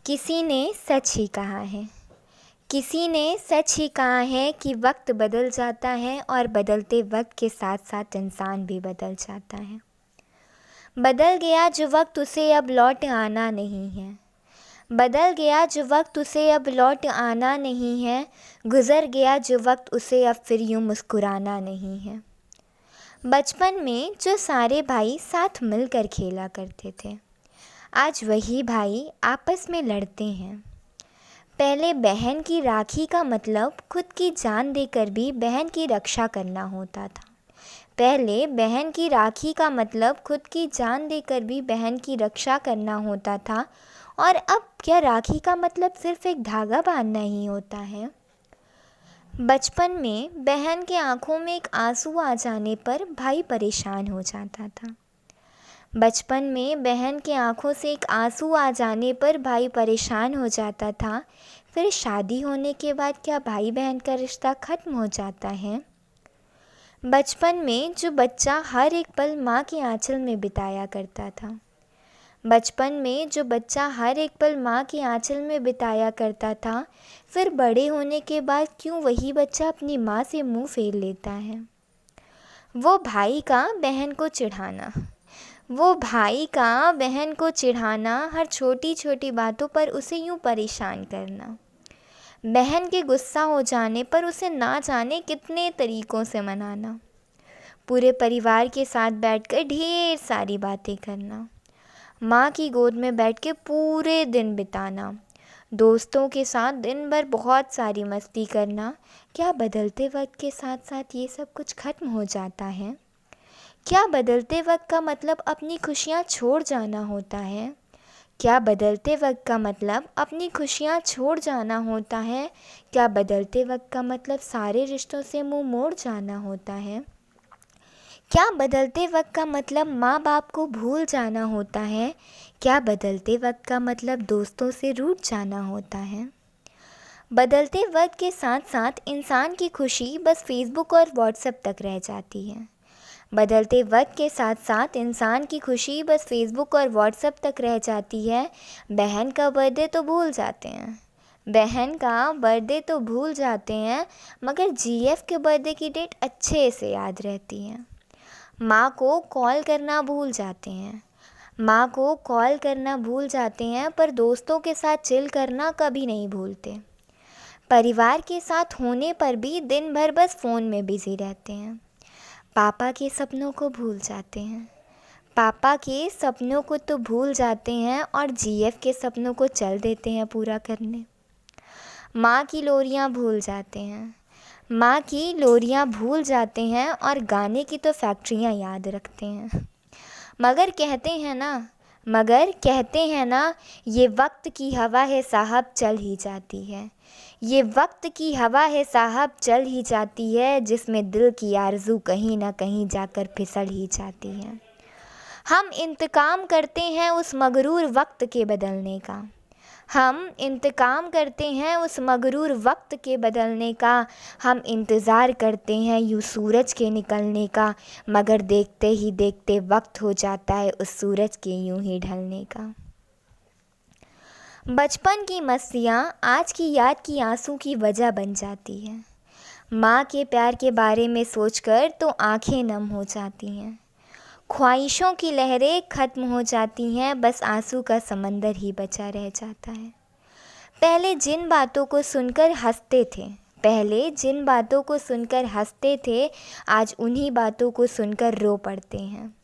किसी ने सच ही कहा है, किसी ने सच ही कहा है कि वक्त बदल जाता है और बदलते वक्त के साथ साथ इंसान भी बदल जाता है। बदल गया जो वक्त उसे अब लौट आना नहीं है, बदल गया जो वक्त उसे अब लौट आना नहीं है, गुज़र गया जो वक्त उसे अब फिर यूँ मुस्कुराना नहीं है। बचपन में जो सारे भाई साथ मिलकर खेला करते थे, आज वही भाई आपस में लड़ते हैं। पहले बहन की राखी का मतलब खुद की जान देकर भी बहन की रक्षा करना होता था। पहले बहन की राखी का मतलब खुद की जान देकर भी बहन की रक्षा करना होता था, और अब क्या राखी का मतलब सिर्फ़ एक धागा बांधना ही होता है? बचपन में बहन के आँखों में एक आंसू आ जाने पर भाई परेशान हो जाता था। बचपन में बहन के आँखों से एक आंसू आ जाने पर भाई परेशान हो जाता था। फिर शादी होने के बाद क्या भाई बहन का रिश्ता ख़त्म हो जाता है? बचपन में जो बच्चा हर एक पल माँ के आँचल में बिताया करता था, बचपन में जो बच्चा हर एक पल माँ के आँचल में बिताया करता था, फिर बड़े होने के बाद क्यों वही बच्चा अपनी माँ से मुँह फेर लेता है? वो भाई का बहन को चिढ़ाना, वो भाई का बहन को चिढ़ाना, हर छोटी छोटी बातों पर उसे यूँ परेशान करना, बहन के गुस्सा हो जाने पर उसे ना जाने कितने तरीक़ों से मनाना, पूरे परिवार के साथ बैठकर ढेर सारी बातें करना, माँ की गोद में बैठ के पूरे दिन बिताना, दोस्तों के साथ दिन भर बहुत सारी मस्ती करना। क्या बदलते वक्त के साथ साथ ये सब कुछ ख़त्म हो जाता है? क्या बदलते वक्त का मतलब अपनी खुशियाँ छोड़ जाना होता है? क्या बदलते वक्त का मतलब अपनी खुशियाँ छोड़ जाना होता है? क्या बदलते वक्त का मतलब सारे रिश्तों से मुँह मोड़ जाना होता है? क्या बदलते वक्त का मतलब माँ बाप को भूल जाना होता है? क्या बदलते वक्त का मतलब दोस्तों से रूठ जाना होता है? बदलते वक्त के साथ साथ इंसान की खुशी बस फेसबुक और व्हाट्सएप तक रह जाती है। बदलते वक्त के साथ साथ इंसान की खुशी बस फेसबुक और व्हाट्सएप तक रह जाती है। बहन का बर्थडे तो भूल जाते हैं, बहन का बर्थडे तो भूल जाते हैं, मगर जीएफ के बर्थडे की डेट अच्छे से याद रहती है। माँ को कॉल करना भूल जाते हैं, माँ को कॉल करना भूल जाते हैं, पर दोस्तों के साथ चिल करना कभी नहीं भूलते। परिवार के साथ होने पर भी दिन भर बस फ़ोन में बिज़ी रहते हैं। पापा के सपनों को भूल जाते हैं, पापा के सपनों को तो भूल जाते हैं और जीएफ के सपनों को चल देते हैं पूरा करने। माँ की लोरियाँ भूल जाते हैं, माँ की लोरियाँ भूल जाते हैं और गाने की तो फैक्ट्रियाँ याद रखते हैं। मगर कहते हैं ना, ये वक्त की हवा है साहब चल ही जाती है, ये वक्त की हवा है साहब चल ही जाती है, जिसमें दिल की आरज़ू कहीं ना कहीं जाकर फिसल ही जाती है। हम इंतकाम करते हैं उस मगरूर वक्त के बदलने का, हम इंतकाम करते हैं उस मगरूर वक्त के बदलने का, हम इंतज़ार करते हैं यूँ सूरज के निकलने का, मगर देखते ही देखते वक्त हो जाता है उस सूरज के यूँ ही ढलने का। बचपन की मस्तियाँ आज की याद की आंसू की वजह बन जाती हैं। माँ के प्यार के बारे में सोचकर तो आंखें नम हो जाती हैं, ख्वाहिशों की लहरें ख़त्म हो जाती हैं, बस आंसू का समंदर ही बचा रह जाता है। पहले जिन बातों को सुनकर हंसते थे, पहले जिन बातों को सुनकर हंसते थे, आज उन्हीं बातों को सुनकर रो पड़ते हैं।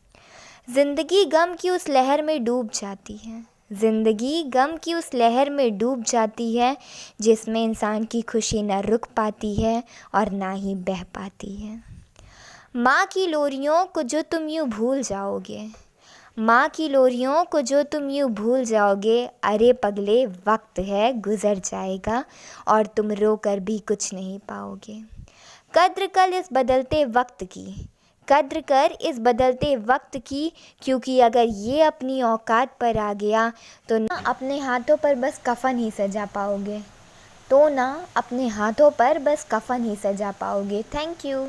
ज़िंदगी गम की उस लहर में डूब जाती है, ज़िंदगी गम की उस लहर में डूब जाती है, जिसमें इंसान की खुशी न रुक पाती है और ना ही बह पाती है। माँ की लोरियों को जो तुम यूँ भूल जाओगे, माँ की लोरियों को जो तुम यूँ भूल जाओगे, अरे पगले वक्त है गुज़र जाएगा और तुम रो कर भी कुछ नहीं पाओगे। कद्र कर इस बदलते वक्त की, कद्र कर इस बदलते वक्त की, क्योंकि अगर ये अपनी औकात पर आ गया तो ना अपने हाथों पर बस कफ़न ही सजा पाओगे, तो ना अपने हाथों पर बस कफ़न ही सजा पाओगे। Thank you.